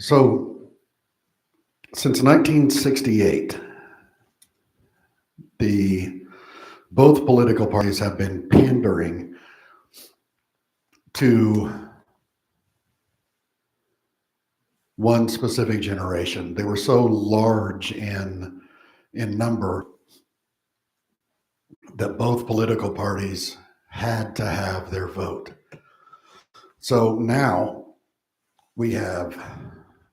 So, since 1968, the both political parties have been pandering to one specific generation. They were so large in number that both political parties had to have their vote. So now we have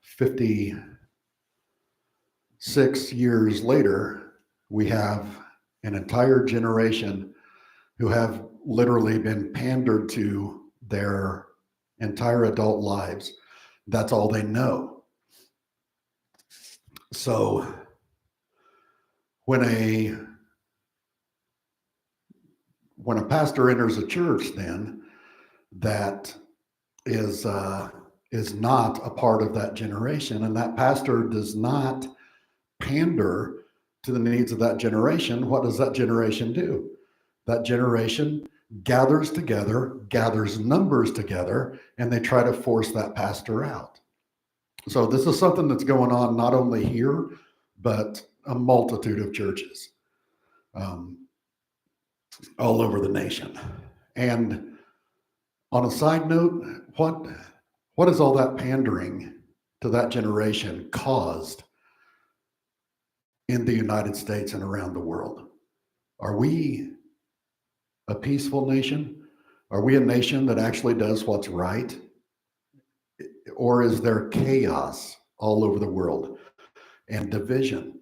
56 years later, we have an entire generation who have literally been pandered to their entire adult lives. That's all they know. So when a pastor enters a church, then that is not a part of that generation, and that pastor does not pander to the needs of that generation, what does that generation do? That generation gathers together, gathers numbers together, and they try to force that pastor out. So this is something that's going on not only here, but a multitude of churches all over the nation. And on a side note, what is all that pandering to that generation caused in the United States and around the world? Are we a peaceful nation? Are we a nation that actually does what's right? Or is there chaos all over the world and division?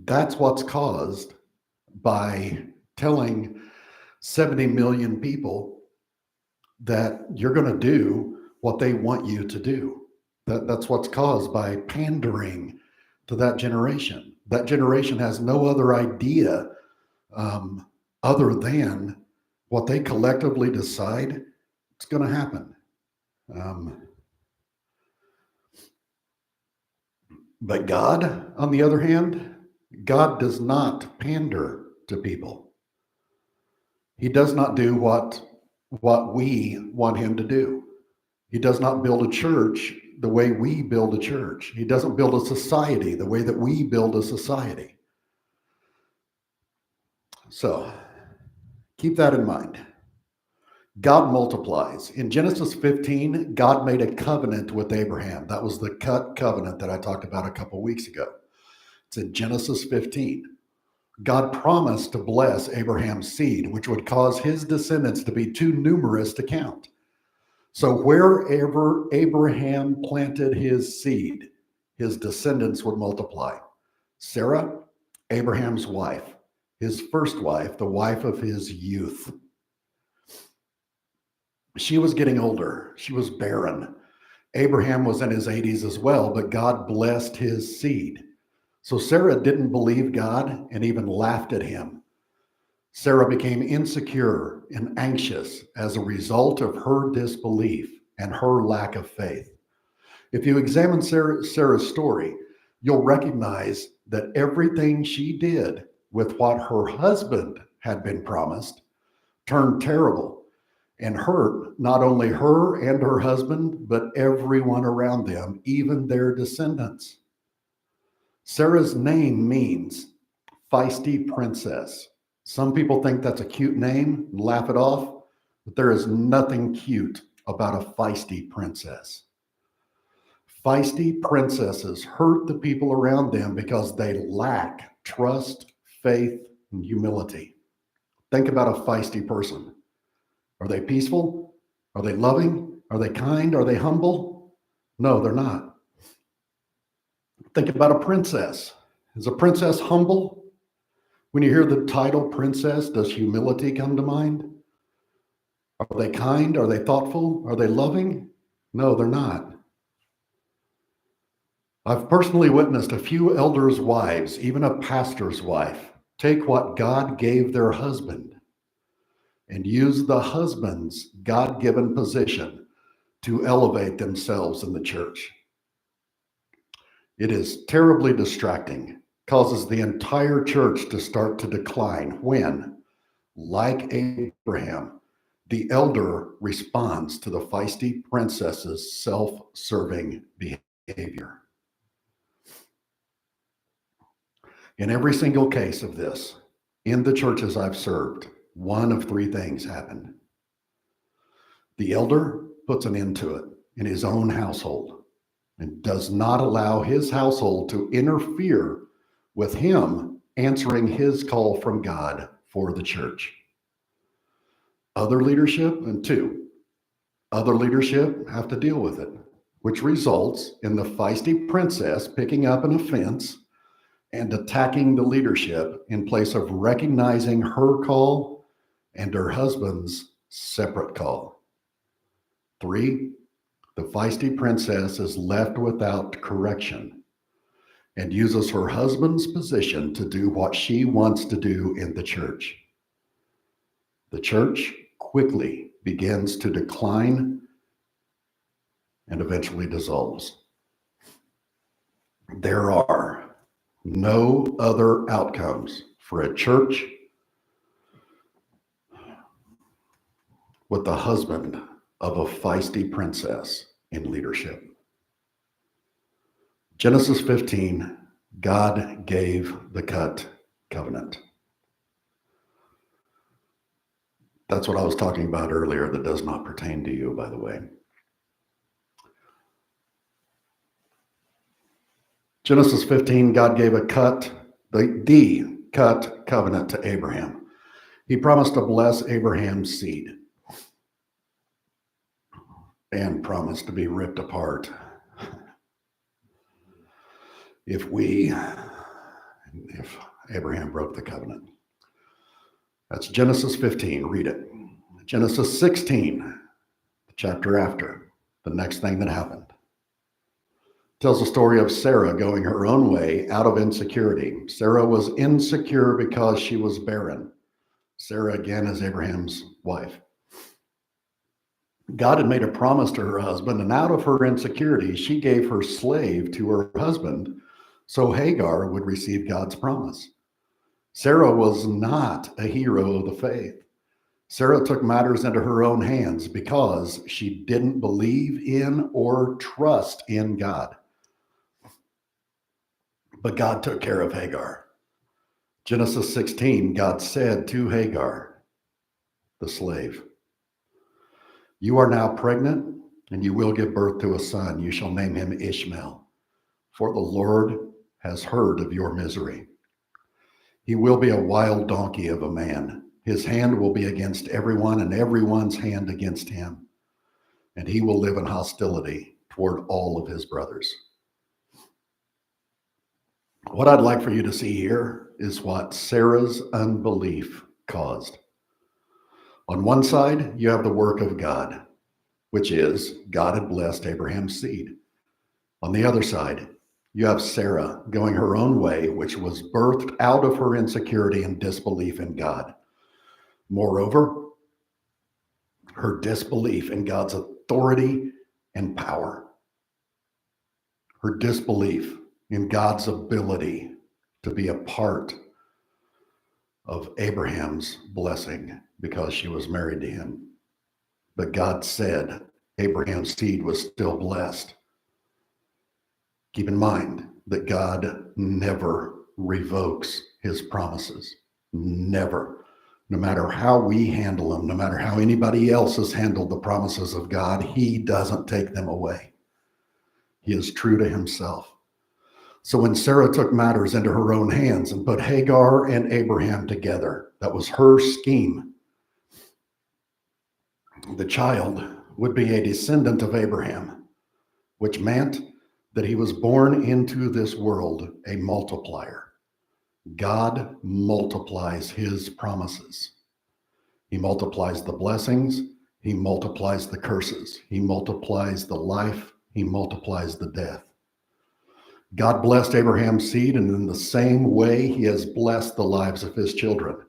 That's what's caused by telling 70 million people that you're going to do what they want you to do. That's what's caused by pandering to that generation. That generation has no other idea other than what they collectively decide it's going to happen. But God, on the other hand, God does not pander to people. He does not do what we want him to do. He does not build a church the way we build a church. He doesn't build a society the way that we build a society. So keep that in mind. God multiplies. In Genesis 15, God made a covenant with Abraham. That was the covenant that I talked about a couple weeks ago. It's in Genesis 15. God promised to bless Abraham's seed, which would cause his descendants to be too numerous to count. So wherever Abraham planted his seed, his descendants would multiply. Sarah, Abraham's wife, his first wife, the wife of his youth. She was getting older. She was barren. Abraham was in his 80s as well, but God blessed his seed. So Sarah didn't believe God and even laughed at him. Sarah became insecure and anxious as a result of her disbelief and her lack of faith. If you examine Sarah's story, you'll recognize that everything she did with what her husband had been promised turned terrible and hurt not only her and her husband, but everyone around them, even their descendants. Sarah's name means feisty princess. Some people think that's a cute name and laugh it off, but there is nothing cute about a feisty princess. Feisty princesses hurt the people around them because they lack trust, faith, and humility. Think about a feisty person. Are they peaceful? Are they loving? Are they kind? Are they humble? No, they're not. Think about a princess. Is a princess humble? When you hear the title princess, does humility come to mind? Are they kind? Are they thoughtful? Are they loving? No, they're not. I've personally witnessed a few elders' wives, even a pastor's wife, take what God gave their husband and use the husband's God-given position to elevate themselves in the church. It is terribly distracting, causes the entire church to start to decline when, like Abraham, The elder responds to the feisty princess's self-serving behavior. In every single case of this, in the churches I've served, one of three things happened. The elder puts an end to it in his own household and does not allow his household to interfere with him answering his call from God for the church. Other leadership have to deal with it, which results in the feisty princess picking up an offense and attacking the leadership in place of recognizing her call and her husband's separate call. 3, the feisty princess is left without correction and uses her husband's position to do what she wants to do in the church. The church quickly begins to decline and eventually dissolves. There are no other outcomes for a church with the husband of a feisty princess in leadership. Genesis 15, God gave the cut covenant. That's what I was talking about earlier that does not pertain to you, by the way. Genesis 15, God gave the cut covenant to Abraham. He promised to bless Abraham's seed and promised to be ripped apart if Abraham broke the covenant. That's Genesis 15, read it. Genesis 16, the chapter after, the next thing that happened, tells the story of Sarah going her own way out of insecurity. Sarah was insecure because she was barren. Sarah, again, is Abraham's wife. God had made a promise to her husband, and out of her insecurity, she gave her slave to her husband so Hagar would receive God's promise. Sarah was not a hero of the faith. Sarah took matters into her own hands because she didn't believe in or trust in God. But God took care of Hagar. Genesis 16, God said to Hagar, the slave, "You are now pregnant, and you will give birth to a son. You shall name him Ishmael, for the Lord has heard of your misery. He will be a wild donkey of a man. His hand will be against everyone, and everyone's hand against him. And he will live in hostility toward all of his brothers." What I'd like for you to see here is what Sarah's unbelief caused. On one side, you have the work of God, which is God had blessed Abraham's seed. On the other side, you have Sarah going her own way, which was birthed out of her insecurity and disbelief in God. Moreover, her disbelief in God's authority and power. Her disbelief in God's ability to be a part of Abraham's blessing because she was married to him. But God said Abraham's seed was still blessed. Keep in mind that God never revokes his promises. Never. No matter how we handle them, no matter how anybody else has handled the promises of God, he doesn't take them away. He is true to himself. So when Sarah took matters into her own hands and put Hagar and Abraham together, that was her scheme. The child would be a descendant of Abraham, which meant that he was born into this world a multiplier. God multiplies his promises. He multiplies the blessings. He multiplies the curses. He multiplies the life. He multiplies the death. God blessed Abraham's seed, and in the same way, he has blessed the lives of his children.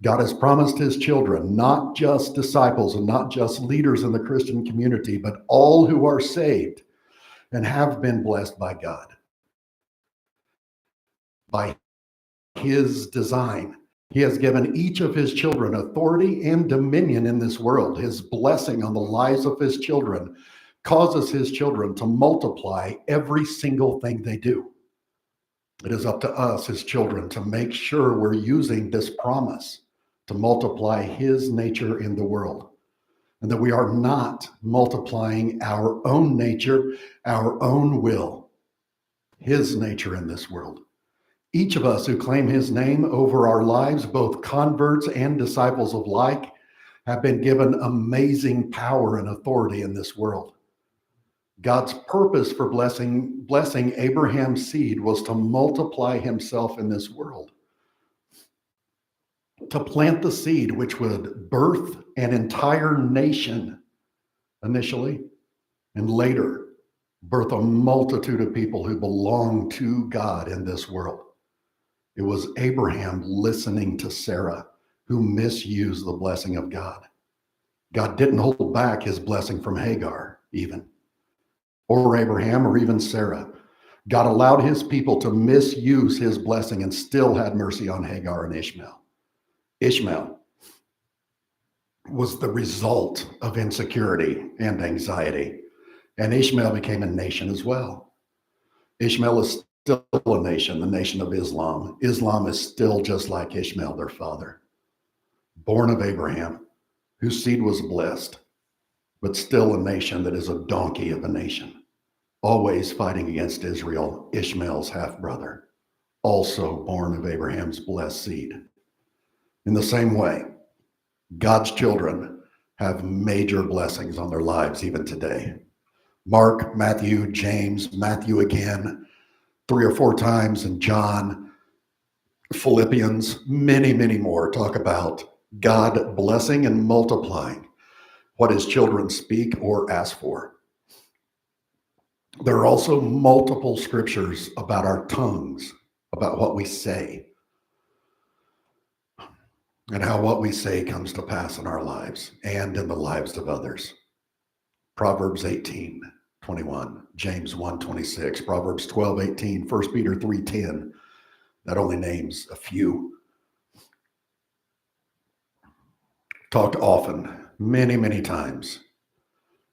God has promised his children, not just disciples and not just leaders in the Christian community, but all who are saved and have been blessed by God, by his design, He has given each of his children authority and dominion in this world. His blessing on the lives of his children causes his children to multiply every single thing they do. It is up to us, his children, to make sure we're using this promise to multiply his nature in the world, and that we are not multiplying our own nature, our own will, his nature in this world. Each of us who claim his name over our lives, both converts and disciples alike, have been given amazing power and authority in this world. God's purpose for blessing Abraham's seed was to multiply himself in this world, to plant the seed which would birth an entire nation initially, and later birth a multitude of people who belong to God in this world. It was Abraham listening to Sarah who misused the blessing of God. God didn't hold back his blessing from Hagar, even, or Abraham, or even Sarah. God allowed his people to misuse his blessing and still had mercy on Hagar and Ishmael. Ishmael was the result of insecurity and anxiety, and Ishmael became a nation as well. Ishmael is still a nation, the nation of Islam. Islam is still just like Ishmael, their father, born of Abraham, whose seed was blessed, but still a nation that is a donkey of a nation, always fighting against Israel, Ishmael's half-brother, also born of Abraham's blessed seed. In the same way, God's children have major blessings on their lives even today. Mark, Matthew, James, Matthew again, 3 or 4 times, and John, Philippians, many, many more talk about God blessing and multiplying what his children speak or ask for. There are also multiple scriptures about our tongues, about what we say, and how what we say comes to pass in our lives and in the lives of others. Proverbs 18:21, James 1:26, Proverbs 12:18, 1 Peter 3:10. That only names a few. Talked often, many, many times,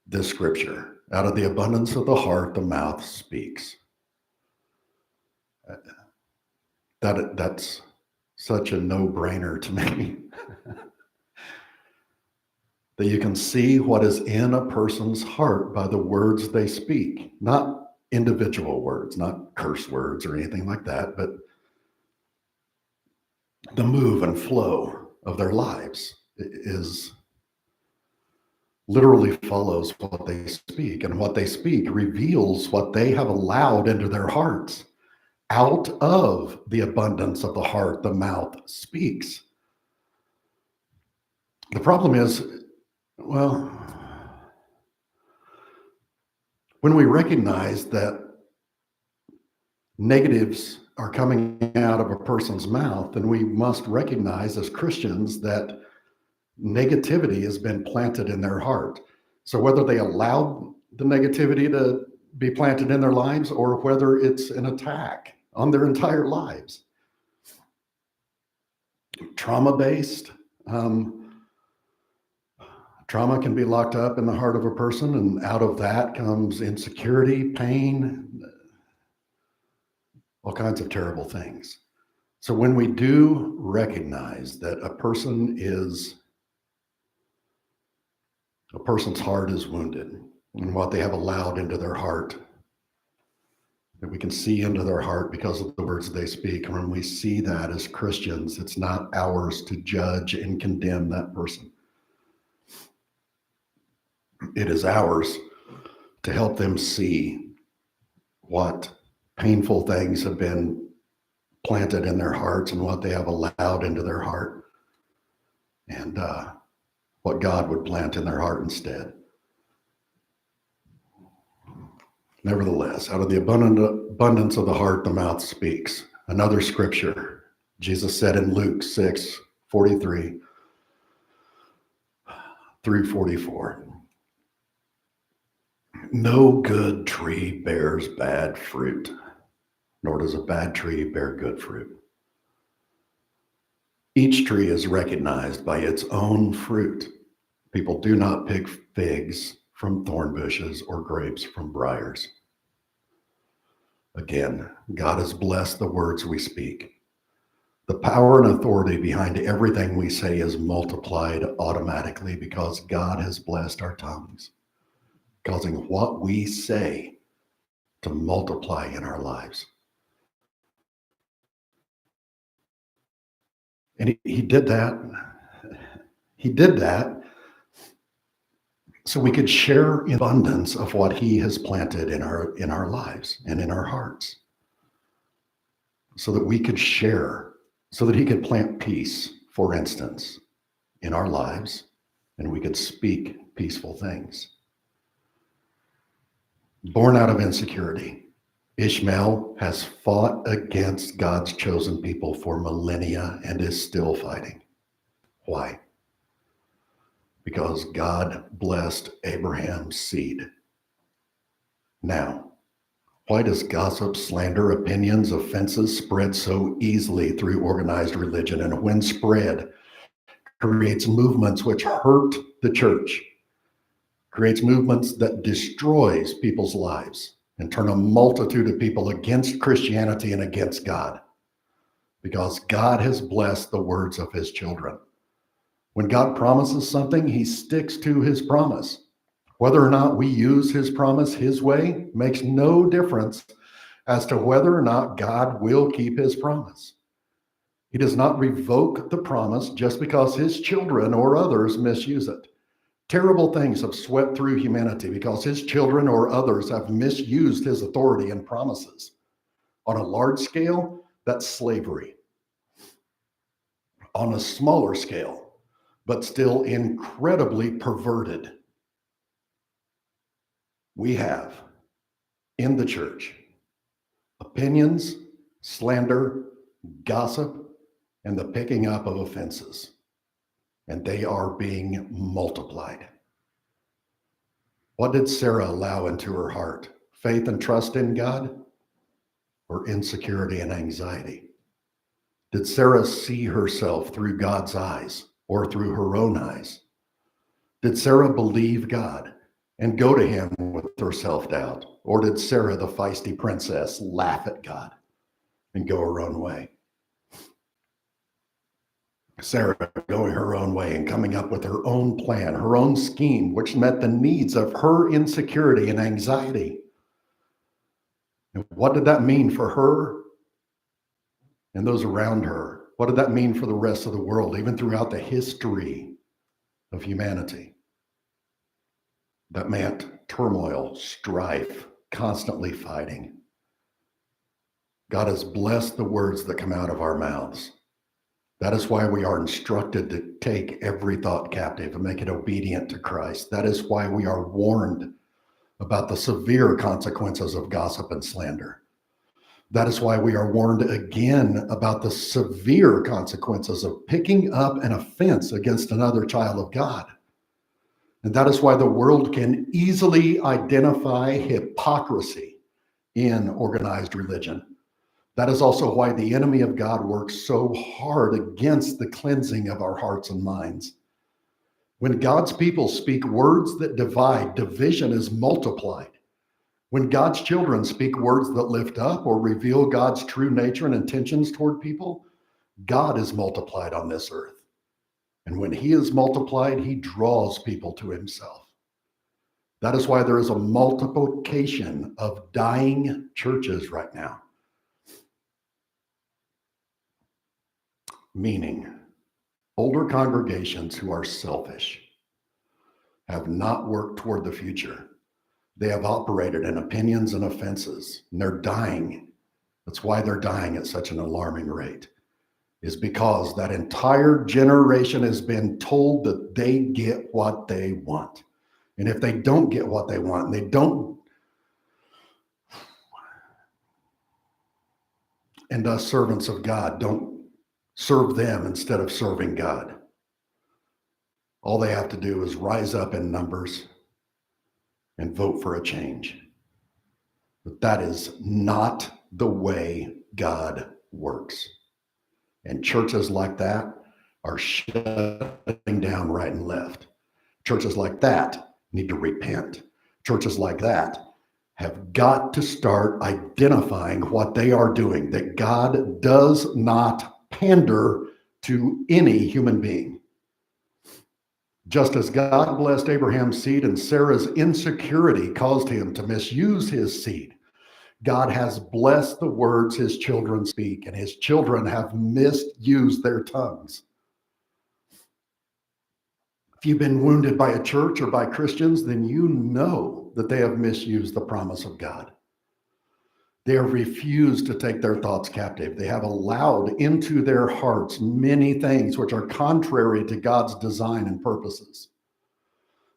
this scripture. Out of the abundance of the heart, the mouth speaks. That's such a no-brainer to me. That you can see what is in a person's heart by the words they speak, not individual words, not curse words or anything like that, but the move and flow of their lives is literally follows what they speak, and what they speak reveals what they have allowed into their hearts. Out of the abundance of the heart, the mouth speaks. The problem is, well, when we recognize that negatives are coming out of a person's mouth, then we must recognize as Christians that negativity has been planted in their heart. So whether they allowed the negativity to be planted in their lives or whether it's an attack on their entire lives, trauma-based, trauma can be locked up in the heart of a person, and out of that comes insecurity, pain, all kinds of terrible things. So when we do recognize that a person's heart is wounded, and what they have allowed into their heart, that we can see into their heart because of the words they speak. And when we see that as Christians, it's not ours to judge and condemn that person. It is ours to help them see what painful things have been planted in their hearts and what they have allowed into their heart, and what God would plant in their heart instead. Nevertheless, out of the abundance of the heart, the mouth speaks. Another scripture, Jesus said in Luke 6:43 through 44, no good tree bears bad fruit, nor does a bad tree bear good fruit. Each tree is recognized by its own fruit. People do not pick figs from thorn bushes or grapes from briars. Again, God has blessed the words we speak. The power and authority behind everything we say is multiplied automatically because God has blessed our tongues, causing what we say to multiply in our lives. And he did that. He did that so we could share in abundance of what he has planted in our lives and in our hearts. So that we could share, so that he could plant peace, for instance, in our lives, and we could speak peaceful things. Born out of insecurity, Ishmael has fought against God's chosen people for millennia and is still fighting. Why? Because God blessed Abraham's seed. Now, why does gossip, slander, opinions, offenses spread so easily through organized religion, and when spread, creates movements which hurt the church, creates movements that destroys people's lives and turn a multitude of people against Christianity and against God? Because God has blessed the words of his children. When God promises something, he sticks to his promise. Whether or not we use his promise his way makes no difference as to whether or not God will keep his promise. He does not revoke the promise just because his children or others misuse it. Terrible things have swept through humanity because his children or others have misused his authority and promises. On a large scale, that's slavery. On a smaller scale, but still incredibly perverted, we have in the church opinions, slander, gossip, and the picking up of offenses. And they are being multiplied. What did Sarah allow into her heart? Faith and trust in God, or insecurity and anxiety? Did Sarah see herself through God's eyes or through her own eyes? Did Sarah believe God and go to him with her self-doubt? Or did Sarah, the feisty princess, laugh at God and go her own way? Sarah going her own way and coming up with her own plan, her own scheme, which met the needs of her insecurity and anxiety. And what did that mean for her and those around her? What did that mean for the rest of the world, even throughout the history of humanity? That meant turmoil, strife, constantly fighting. God has blessed the words that come out of our mouths. That is why we are instructed to take every thought captive and make it obedient to Christ. That is why we are warned about the severe consequences of gossip and slander. That is why we are warned again about the severe consequences of picking up an offense against another child of God. And that is why the world can easily identify hypocrisy in organized religion. That is also why the enemy of God works so hard against the cleansing of our hearts and minds. When God's people speak words that divide, division is multiplied. When God's children speak words that lift up or reveal God's true nature and intentions toward people, God is multiplied on this earth. And when he is multiplied, he draws people to himself. That is why there is a multiplication of dying churches right now. Meaning, older congregations who are selfish have not worked toward the future. They have operated in opinions and offenses, and they're dying. That's why they're dying at such an alarming rate, is because that entire generation has been told that they get what they want. And if they don't get what they want, and they don't, and us servants of God don't serve them instead of serving God, all they have to do is rise up in numbers and vote for a change. But that is not the way God works. And churches like that are shutting down right and left. Churches like that need to repent. Churches like that have got to start identifying what they are doing, that God does not pander to any human being. Just as God blessed Abraham's seed and Sarah's insecurity caused him to misuse his seed, God has blessed the words his children speak, and his children have misused their tongues. If you've been wounded by a church or by Christians, then you know that they have misused the promise of God. They have refused to take their thoughts captive. They have allowed into their hearts many things which are contrary to God's design and purposes.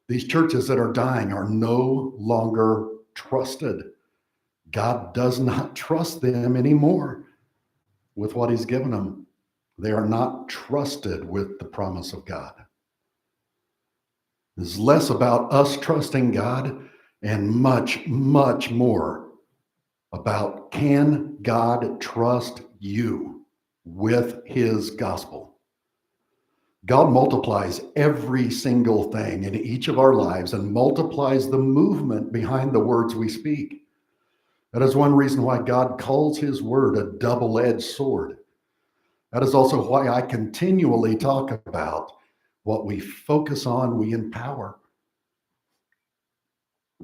These churches that are dying are no longer trusted. God does not trust them anymore with what he's given them. They are not trusted with the promise of God. It's less about us trusting God and much, much more about, can God trust you with his gospel? God multiplies every single thing in each of our lives and multiplies the movement behind the words we speak. That is one reason why God calls his word a double-edged sword. That is also why I continually talk about what we focus on, we empower.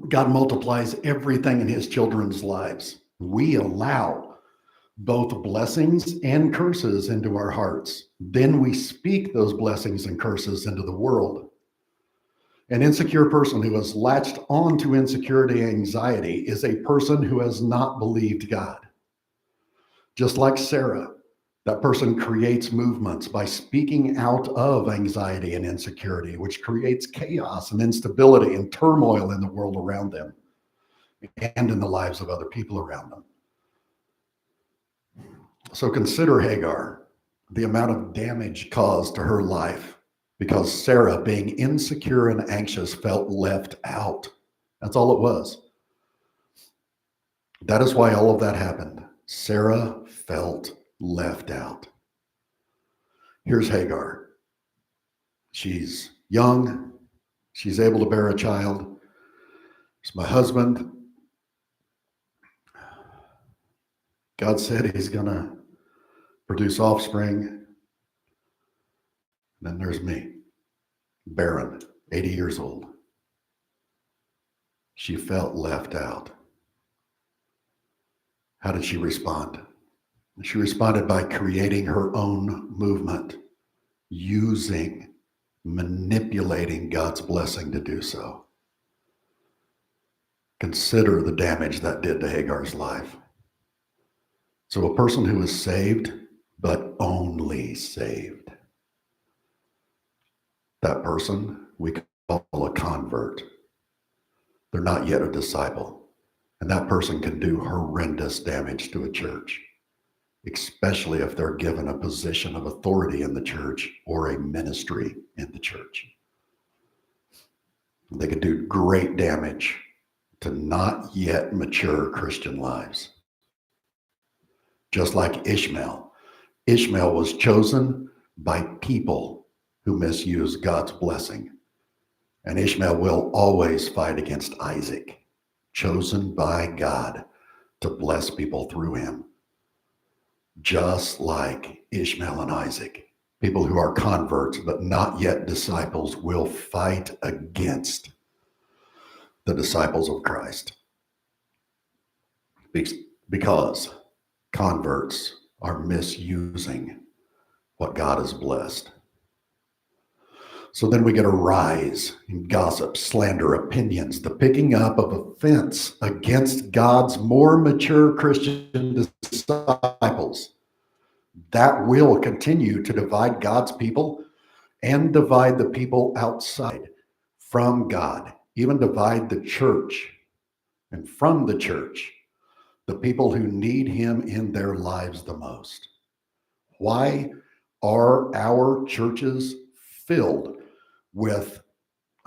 God multiplies everything in his children's lives. We allow both blessings and curses into our hearts. Then we speak those blessings and curses into the world. An insecure person who has latched on to insecurity and anxiety is a person who has not believed God. Just like Sarah, that person creates movements by speaking out of anxiety and insecurity, which creates chaos and instability and turmoil in the world around them and in the lives of other people around them. So consider Hagar, the amount of damage caused to her life because Sarah, being insecure and anxious, felt left out. That's all it was. That is why all of that happened. Sarah felt left out. Here's Hagar. She's young. She's able to bear a child. It's my husband. God said he's going to produce offspring. And then there's me, barren, 80 years old. She felt left out. How did she respond? She responded by creating her own movement, manipulating God's blessing to do so. Consider the damage that did to Hagar's life. So a person who is saved, but only saved, that person we call a convert. They're not yet a disciple. And that person can do horrendous damage to a church, especially if they're given a position of authority in the church or a ministry in the church. They could do great damage to not yet mature Christian lives. Just like Ishmael. Ishmael was chosen by people who misuse God's blessing. And Ishmael will always fight against Isaac, chosen by God to bless people through him. Just like Ishmael and Isaac, people who are converts but not yet disciples will fight against the disciples of Christ. Because converts are misusing what God has blessed. So then we get a rise in gossip, slander, opinions, the picking up of offense against God's more mature Christian disciples. That will continue to divide God's people and divide the people outside from God, even divide the church, and from the church, the people who need him in their lives the most. Why are our churches filled with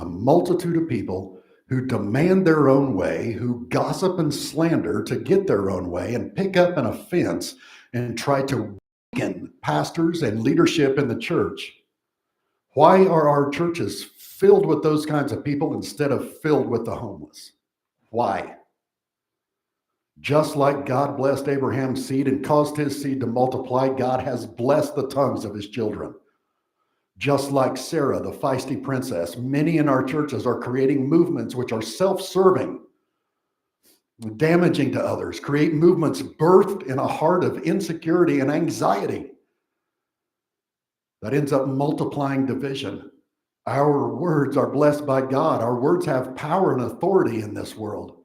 a multitude of people who demand their own way, who gossip and slander to get their own way and pick up an offense and try to weaken pastors and leadership in the church Why are our churches filled with those kinds of people instead of filled with the homeless? Why? Just like God blessed Abraham's seed and caused his seed to multiply, God has blessed the tongues of his children. Just like Sarah, the feisty princess, many in our churches are creating movements which are self-serving, damaging to others, create movements birthed in a heart of insecurity and anxiety that ends up multiplying division. Our words are blessed by God. Our words have power and authority in this world.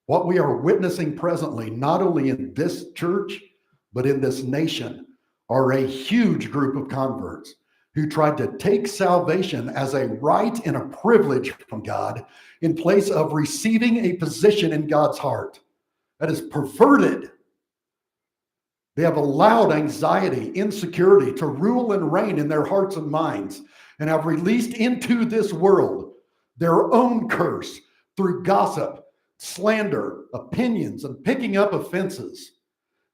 What we are witnessing presently, not only in this church, but in this nation, are a huge group of converts who tried to take salvation as a right and a privilege from God in place of receiving a position in God's heart. That is perverted. They have allowed anxiety, insecurity to rule and reign in their hearts and minds, and have released into this world their own curse through gossip, slander, opinions, and picking up offenses.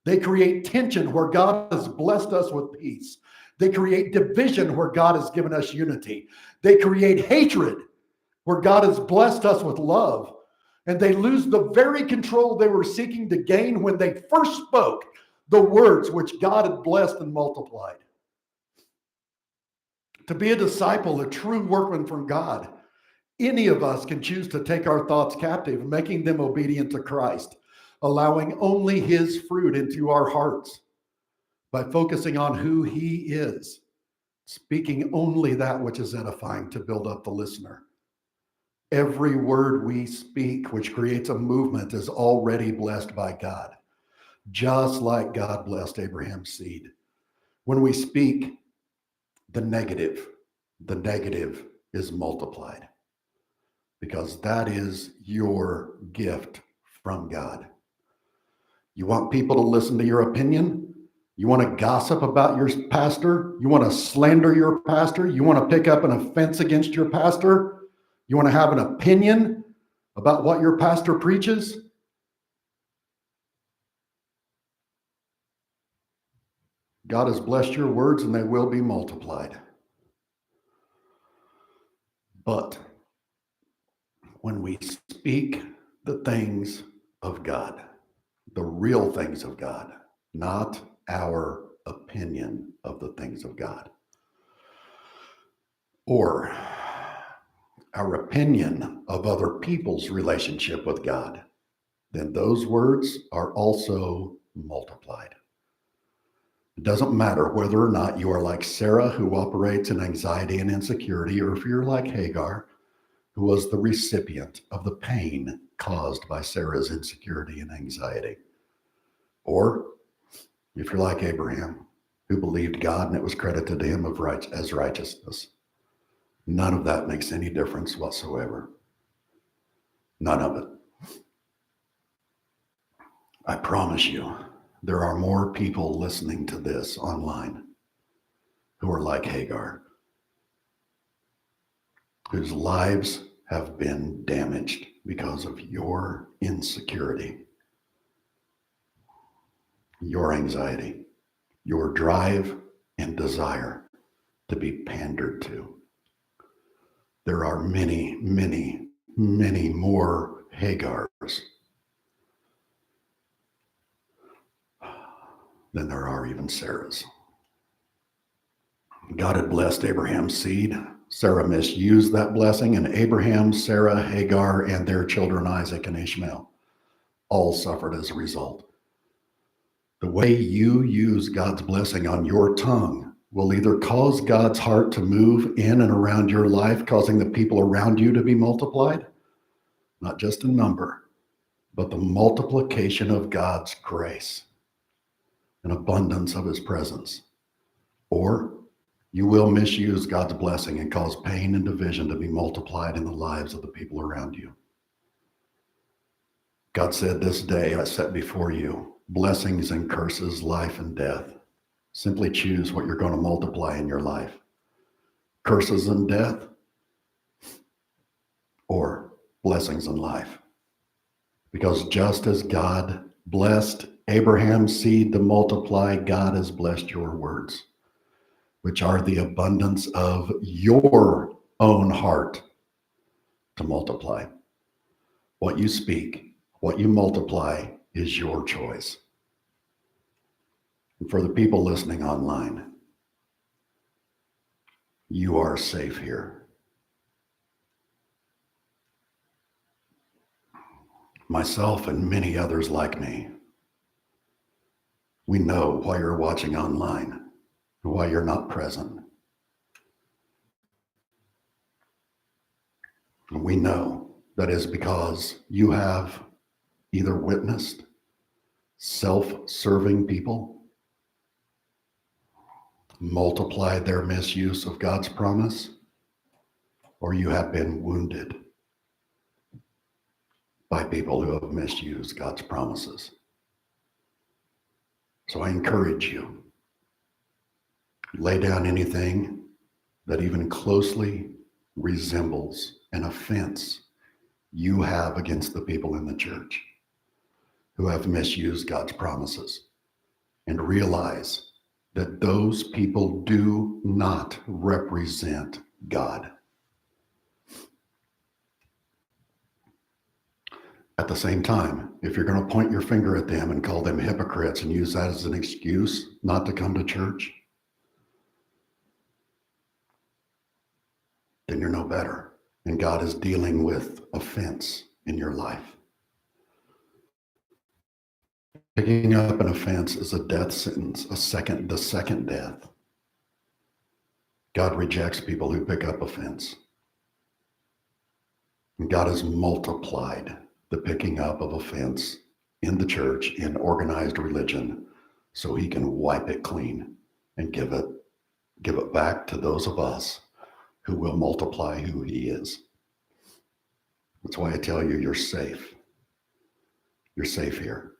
They create tension where God has blessed us with peace. They create division where God has given us unity. They create hatred where God has blessed us with love. And they lose the very control they were seeking to gain when they first spoke the words which God had blessed and multiplied. To be a disciple, a true workman from God, any of us can choose to take our thoughts captive, making them obedient to Christ, allowing only his fruit into our hearts by focusing on who he is, speaking only that which is edifying to build up the listener. Every word we speak, which creates a movement, is already blessed by God, just like God blessed Abraham's seed. When we speak the negative is multiplied, because that is your gift from God. You want people to listen to your opinion? You want to gossip about your pastor? You want to slander your pastor? You want to pick up an offense against your pastor? You want to have an opinion about what your pastor preaches? God has blessed your words and they will be multiplied. But when we speak the things of God, the real things of God, not our opinion of the things of God, or our opinion of other people's relationship with God, then those words are also multiplied. It doesn't matter whether or not you are like Sarah, who operates in anxiety and insecurity, or if you're like Hagar, who was the recipient of the pain caused by Sarah's insecurity and anxiety. Or if you're like Abraham, who believed God and it was credited to him as righteousness. None of that makes any difference whatsoever. None of it. I promise you, there are more people listening to this online who are like Hagar, whose lives have been damaged because of your insecurity, your anxiety, your drive and desire to be pandered to. There are many, many, many more Hagars than there are even Sarahs. God had blessed Abraham's seed. Sarah misused that blessing, and Abraham, Sarah, Hagar, and their children Isaac and Ishmael all suffered as a result. The way you use God's blessing on your tongue will either cause God's heart to move in and around your life, causing the people around you to be multiplied, not just in number, but the multiplication of God's grace and abundance of his presence. Or you will misuse God's blessing and cause pain and division to be multiplied in the lives of the people around you. God said, "This day I set before you blessings and curses, life and death. Simply choose what you're going to multiply in your life. Curses and death, or blessings and life." Because just as God blessed Abraham's seed to multiply, God has blessed your words. which are the abundance of your own heart, to multiply. What you speak, what you multiply is your choice. And for the people listening online, you are safe here. Myself and many others like me, we know why you're watching online and why you're not present. And we know that is because you have either witnessed self-serving people multiply their misuse of God's promise, or you have been wounded by people who have misused God's promises. So I encourage you, lay down anything that even closely resembles an offense you have against the people in the church who have misused God's promises, and realize that those people do not represent God. At the same time, if you're going to point your finger at them and call them hypocrites and use that as an excuse not to come to church, then you're no better. And God is dealing with offense in your life. Picking up an offense is a death sentence, the second death. God rejects people who pick up offense. And God has multiplied the picking up of offense in the church, in organized religion, so he can wipe it clean and give it back to those of us who will multiply who he is. That's why I tell you, you're safe. You're safe here.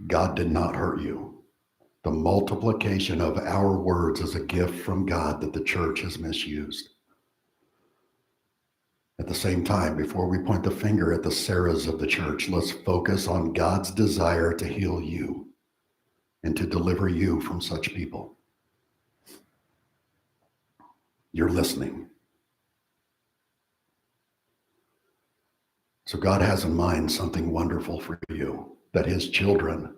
God did not hurt you. The multiplication of our words is a gift from God that the church has misused. At the same time, before we point the finger at the Sarahs of the church, let's focus on God's desire to heal you and to deliver you from such people. You're listening. So God has in mind something wonderful for you that his children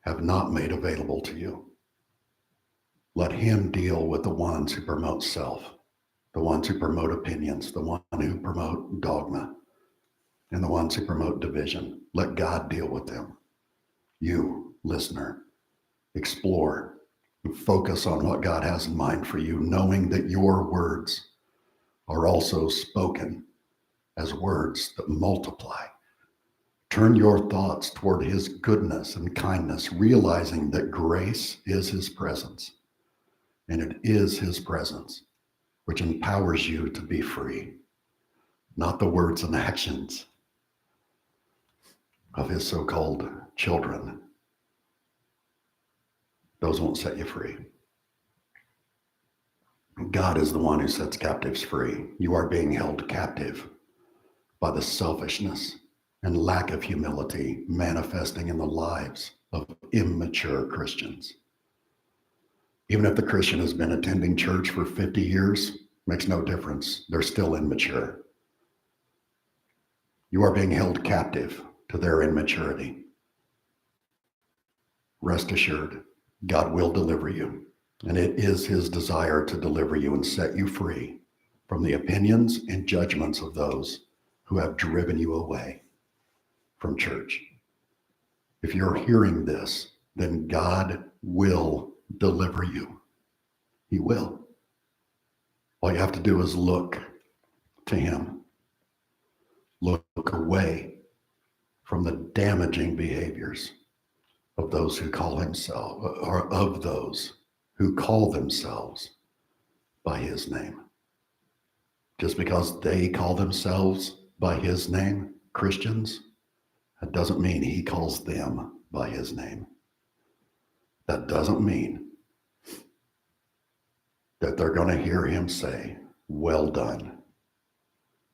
have not made available to you. Let him deal with the ones who promote self, the ones who promote opinions, the ones who promote dogma, and the ones who promote division. Let God deal with them. You, listener, explore and focus on what God has in mind for you, knowing that your words are also spoken as words that multiply. Turn your thoughts toward his goodness and kindness, realizing that grace is his presence, and it is his presence which empowers you to be free, not the words and actions of his so-called children. Those won't set you free. God is the one who sets captives free. You are being held captive by the selfishness and lack of humility manifesting in the lives of immature Christians. Even if the Christian has been attending church for 50 years, makes no difference. They're still immature. You are being held captive to their immaturity. Rest assured, God will deliver you, and it is his desire to deliver you and set you free from the opinions and judgments of those who have driven you away from church. If you're hearing this, then God will deliver you. He will. All you have to do is look to him. Look away from the damaging behaviors of those who call himself, or of those who call themselves by his name. Just because they call themselves by his name, Christians, that doesn't mean he calls them by his name. That doesn't mean that they're going to hear him say, "Well done,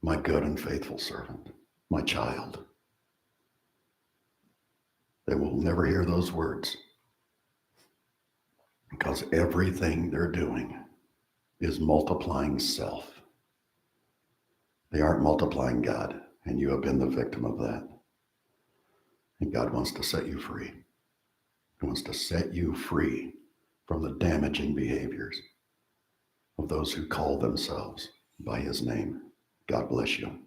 my good and faithful servant, my child." They will never hear those words. because everything they're doing is multiplying self. They aren't multiplying God, and you have been the victim of that. And God wants to set you free. He wants to set you free from the damaging behaviors of those who call themselves by his name. God bless you.